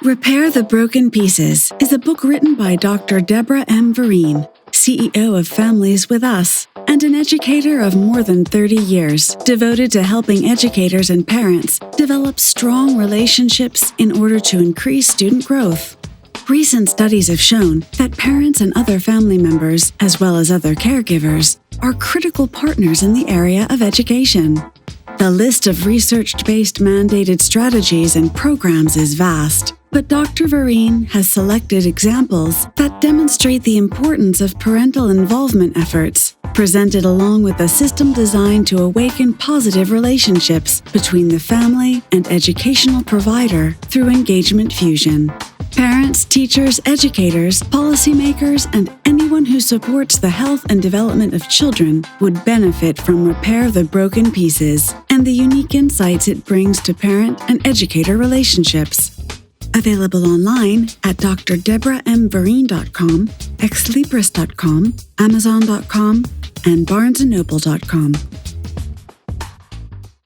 Repair the Broken Pieces is a book written by Dr. Deborah M. Vereen, CEO of Families with Us, and an educator of more than 30 years, devoted to helping educators and parents develop strong relationships in order to increase student growth. Recent studies have shown that parents and other family members, as well as other caregivers, are critical partners in the area of education. The list of research-based mandated strategies and programs is vast, but Dr. Vereen has selected examples that demonstrate the importance of parental involvement efforts, presented along with a system designed to awaken positive relationships between the family and educational provider through engagement fusion. Parents, teachers, educators, policymakers, and anyone who supports the health and development of children would benefit from Repair the Broken Pieces and the unique insights it brings to parent and educator relationships. Available online at drdeborahmvereen.com, exlibris.com, amazon.com, and barnesandnoble.com.